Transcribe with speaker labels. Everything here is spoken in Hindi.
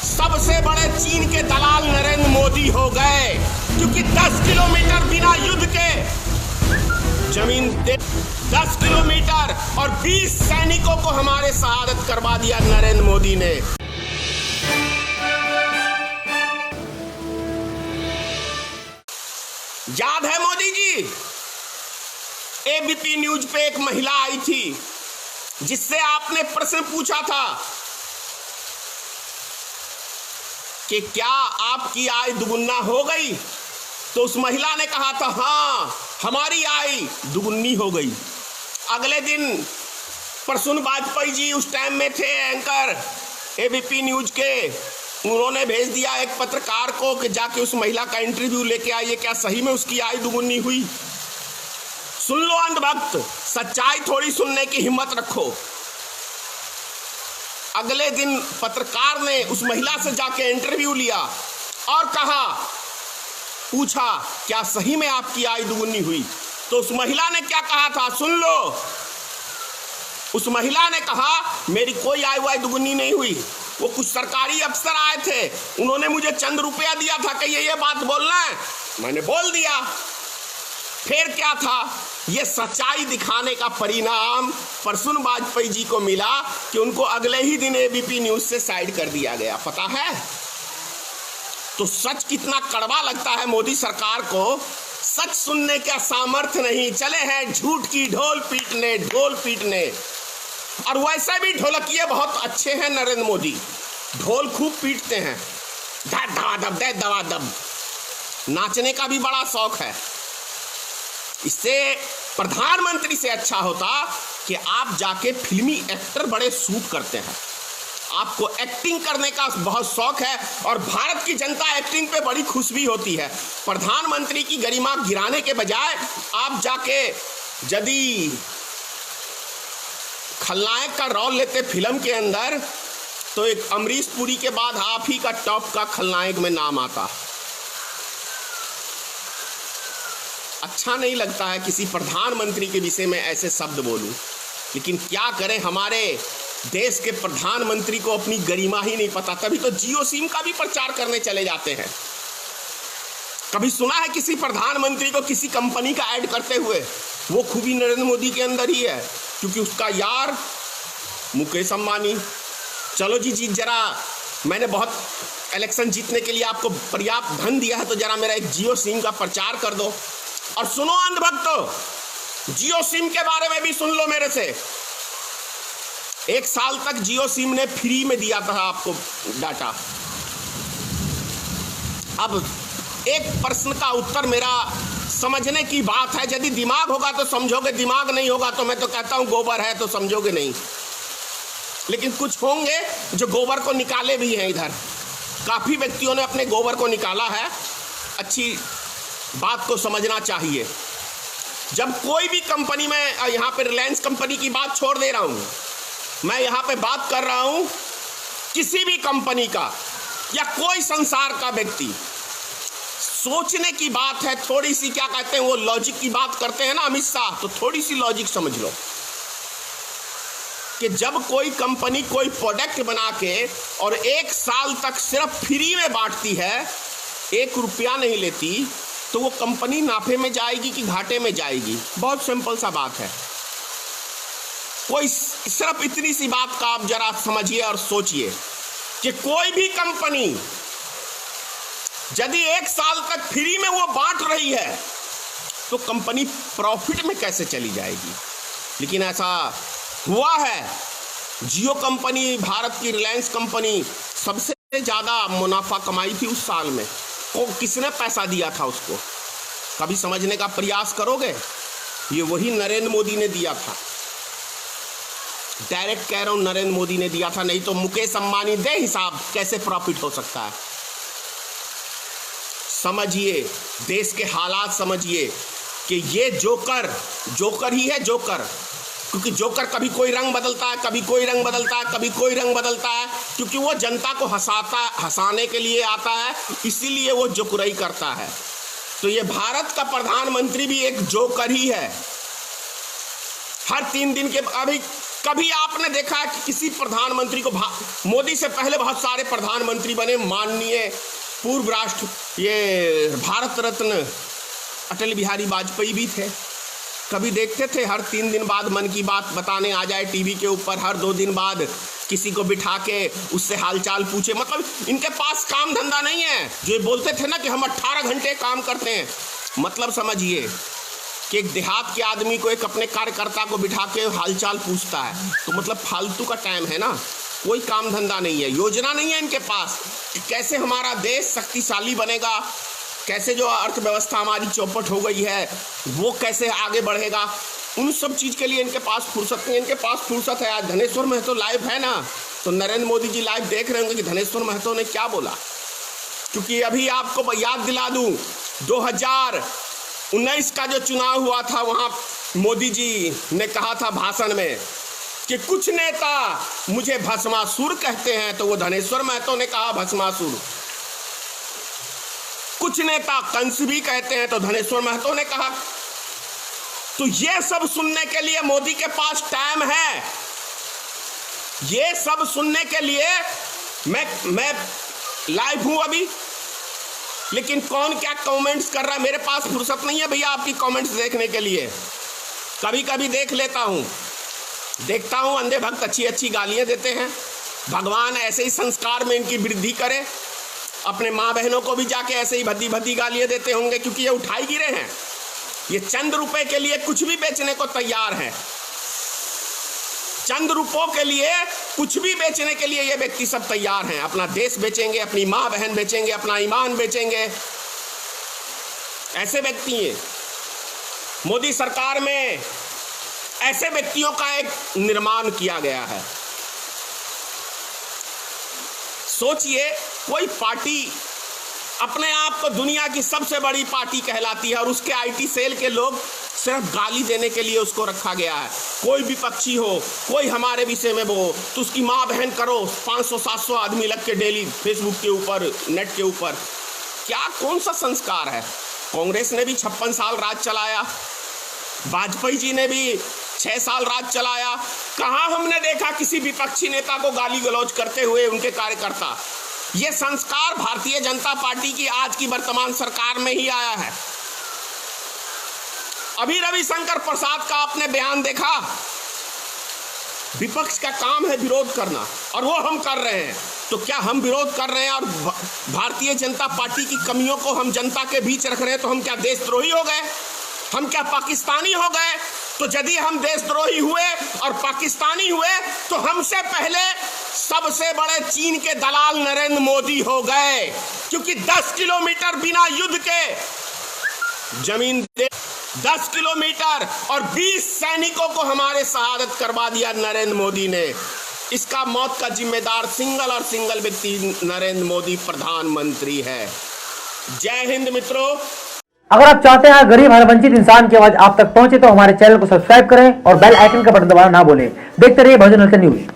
Speaker 1: सबसे बड़े चीन के दलाल नरेंद्र मोदी हो गए, क्योंकि 10 किलोमीटर बिना युद्ध के जमीन 10 किलोमीटर और 20 सैनिकों को हमारे शहादत करवा दिया नरेंद्र मोदी ने। याद है मोदी जी, एबीपी न्यूज पे एक महिला आई थी जिससे आपने प्रश्न पूछा था कि क्या आपकी आय दुगुना हो गई, तो उस महिला ने कहा था हाँ हमारी आय दुगुनी हो गई। अगले दिन प्रसून वाजपेयी जी उस टाइम में थे एंकर एबीपी न्यूज के, उन्होंने भेज दिया एक पत्रकार को कि जाके उस महिला का इंटरव्यू लेके आइए, क्या सही में उसकी आय दुगुनी हुई। सुन लो अंधभक्त, सच्चाई थोड़ी सुनने की हिम्मत रखो। अगले दिन पत्रकार ने उस महिला से जाके इंटरव्यू लिया और पूछा क्या सही में आपकी आय दुगुनी हुई, तो उस महिला ने क्या कहा था सुन लो। उस महिला ने कहा मेरी कोई आय वाय दुगुनी नहीं हुई, वो कुछ सरकारी अफसर आए थे, उन्होंने मुझे चंद रुपया दिया था कि ये बात बोलना है, मैंने बोल दिया। फिर क्या था, ये सच्चाई दिखाने का परिणाम प्रसून वाजपेयी जी को मिला कि उनको अगले ही दिन एबीपी न्यूज से साइड कर दिया गया। पता है तो सच कितना कड़वा लगता है मोदी सरकार को। सच सुनने का सामर्थ्य नहीं, चले हैं झूठ की ढोल पीटने। और वैसे भी ढोलकिये बहुत अच्छे हैं नरेंद्र मोदी, ढोल खूब पीटते हैं, दब नाचने का भी बड़ा शौक है। इससे प्रधानमंत्री से अच्छा होता कि आप जाके फिल्मी एक्टर बड़े सूट करते हैं, आपको एक्टिंग करने का बहुत शौक है और भारत की जनता एक्टिंग पे बड़ी खुश भी होती है। प्रधानमंत्री की गरिमा गिराने के बजाय आप जाके यदि खलनायक का रोल लेते फिल्म के अंदर, तो एक अमरीश पुरी के बाद आप ही का टॉप का खलनायक में नाम आता। अच्छा नहीं लगता है किसी प्रधानमंत्री के विषय में ऐसे शब्द बोलूं, लेकिन क्या करें, हमारे देश के प्रधानमंत्री को अपनी गरिमा ही नहीं पता, तभी तो जियो सिम का भी प्रचार करने चले जाते हैं। कभी सुना है किसी प्रधानमंत्री को किसी कंपनी का ऐड करते हुए? वो खूबी नरेंद्र मोदी के अंदर ही है, क्योंकि उसका यार मुकेश अंबानी। चलो जी जीत, जरा मैंने बहुत इलेक्शन जीतने के लिए आपको पर्याप्त धन दिया है, तो जरा मेरा एक जियो सिम का प्रचार कर दो। और सुनो अंधभक्तो, जियो सिम के बारे में भी सुन लो मेरे से। 1 साल तक जियो सिम ने फ्री में दिया था आपको डाटा। अब एक प्रश्न का उत्तर मेरा समझने की बात है, यदि दिमाग होगा तो समझोगे, दिमाग नहीं होगा तो मैं तो कहता हूं गोबर है तो समझोगे नहीं। लेकिन कुछ होंगे जो गोबर को निकाले भी हैं, इधर काफी व्यक्तियों ने अपने गोबर को निकाला है। अच्छी बात को समझना चाहिए। जब कोई भी कंपनी में, यहाँ पे रिलायंस कंपनी की बात छोड़ दे रहा हूँ, मैं यहाँ पे बात कर रहा हूँ किसी भी कंपनी का या कोई संसार का व्यक्ति, सोचने की बात है थोड़ी सी। क्या कहते हैं वो, लॉजिक की बात करते हैं ना अमित शाह, तो थोड़ी सी लॉजिक समझ लो कि जब कोई कंपनी कोई प्रोडक्ट बना के और 1 साल तक सिर्फ फ्री में बांटती है, 1 रुपया नहीं लेती, तो वो कंपनी नाफे में जाएगी कि घाटे में जाएगी? बहुत सिंपल सा बात है। कोई सिर्फ इतनी सी बात का आप जरा समझिए और सोचिए कि कोई भी कंपनी यदि 1 साल तक फ्री में वो बांट रही है, तो कंपनी प्रॉफिट में कैसे चली जाएगी? लेकिन ऐसा हुआ है। जियो कंपनी, भारत की रिलायंस कंपनी सबसे ज्यादा मुनाफा कमाई थी उस साल में। वो किसने पैसा दिया था उसको? कभी समझने का प्रयास करोगे? ये वही नरेंद्र मोदी ने दिया था। डायरेक्ट कह रहा हूं, नरेंद्र मोदी ने दिया था, नहीं तो मुकेश अंबानी दे हिसाब कैसे प्रॉफिट हो सकता है। समझिए, देश के हालात समझिए कि ये जोकर ही है, जोकर। क्योंकि जोकर कभी कोई रंग बदलता है, कभी कोई रंग बदलता है, कभी कोई रंग बदलता है, क्योंकि वो जनता को हंसाने के लिए आता है, इसीलिए वो जोकराई करता है। तो ये भारत का प्रधानमंत्री भी एक जोकर ही है। हर 3 दिन के, अभी कभी आपने देखा है कि किसी प्रधानमंत्री को, मोदी से पहले बहुत सारे प्रधानमंत्री बने, माननीय पूर्व राष्ट्र ये भारत रत्न अटल बिहारी वाजपेयी भी थे। कभी देखते थे हर 3 दिन बाद मन की बात बताने आ जाए टीवी के ऊपर, हर 2 दिन बाद किसी को बिठा के उससे हालचाल पूछे। मतलब इनके पास काम धंधा नहीं है। जो ये बोलते थे ना कि हम 18 घंटे काम करते हैं, मतलब समझिए कि एक देहात के आदमी को एक अपने कार्यकर्ता को बिठा के हालचाल पूछता है, तो मतलब फालतू का टाइम है ना। कोई काम धंधा नहीं है, योजना नहीं है इनके पास कि कैसे हमारा देश शक्तिशाली बनेगा, कैसे जो अर्थव्यवस्था हमारी चौपट हो गई है वो कैसे आगे बढ़ेगा। उन सब चीज़ के लिए इनके पास फुर्सत नहीं है। इनके पास फुर्सत है, आज धनेश्वर महतो लाइव है ना, तो नरेंद्र मोदी जी लाइव देख रहे होंगे कि धनेश्वर महतो ने क्या बोला। क्योंकि अभी आपको याद दिला दूं, 2019 का जो चुनाव हुआ था, वहाँ मोदी जी ने कहा था भाषण में कि कुछ नेता मुझे भस्मासुर कहते हैं, तो वो धनेश्वर महतो ने कहा भस्मासुर। कुछ नेता कंस भी कहते हैं, तो धनेश्वर महतो ने कहा। तो ये सब सुनने के लिए मोदी के पास टाइम है, ये सब सुनने के लिए मैं लाइव हूं अभी। लेकिन कौन क्या कमेंट्स कर रहा है, मेरे पास फुर्सत नहीं है भैया आपकी कमेंट्स देखने के लिए। कभी कभी देख लेता हूं, देखता हूं अंधे भक्त अच्छी अच्छी गालियां देते हैं। भगवान ऐसे ही संस्कार में इनकी वृद्धि करे, अपने माँ बहनों को भी जाके ऐसे ही भद्दी भद्दी गालियां देते होंगे, क्योंकि ये उठाई गिरे हैं। ये चंद रुपए के लिए कुछ भी बेचने को तैयार है। चंद रुपयों के लिए कुछ भी बेचने के लिए ये व्यक्ति सब तैयार हैं। अपना देश बेचेंगे, अपनी माँ बहन बेचेंगे, अपना ईमान बेचेंगे। ऐसे व्यक्ति हैं। मोदी सरकार में ऐसे व्यक्तियों का एक निर्माण किया गया है। सोचिए, कोई पार्टी अपने आप को दुनिया की सबसे बड़ी पार्टी कहलाती है और उसके आईटी सेल के लोग सिर्फ गाली देने के लिए उसको रखा गया है। कोई विपक्षी हो, कोई हमारे विषय में वो, तो उसकी माँ बहन करो, 500-700 आदमी लग के डेली फेसबुक के ऊपर, नेट के ऊपर। क्या कौन सा संस्कार है। कांग्रेस ने भी 56 साल राज चलाया, वाजपेयी जी ने भी 6 साल राज चलाया। कहाँ हमने देखा किसी विपक्षी नेता को गाली गलौज करते हुए उनके कार्यकर्ता। ये संस्कार भारतीय जनता पार्टी की आज की वर्तमान सरकार में ही आया है। अभी रविशंकर प्रसाद का आपने बयान देखा। विपक्ष का काम है विरोध करना और वो हम कर रहे हैं। तो क्या हम विरोध कर रहे हैं और भारतीय जनता पार्टी की कमियों को हम जनता के बीच रख रहे हैं, तो हम क्या देशद्रोही हो गए? हम क्या पाकिस्तानी हो गए? तो यदि हम देशद्रोही हुए और पाकिस्तानी हुए तो हमसे पहले सबसे बड़े चीन के दलाल नरेंद्र मोदी हो गए, क्योंकि 10 किलोमीटर बिना युद्ध के जमीन दे, 10 किलोमीटर और 20 सैनिकों को हमारे शहादत करवा दिया नरेंद्र मोदी ने। इसका मौत का जिम्मेदार सिंगल और सिंगल व्यक्ति नरेंद्र मोदी प्रधानमंत्री है। जय हिंद मित्रों।
Speaker 2: अगर आप चाहते हैं गरीब हर वंचित इंसान की आवाज आप तक पहुंचे तो हमारे चैनल को सब्सक्राइब करें और बेल आइकन का बटन दबाना ना भूलें। देखते रहिए बहुजन न्यूज।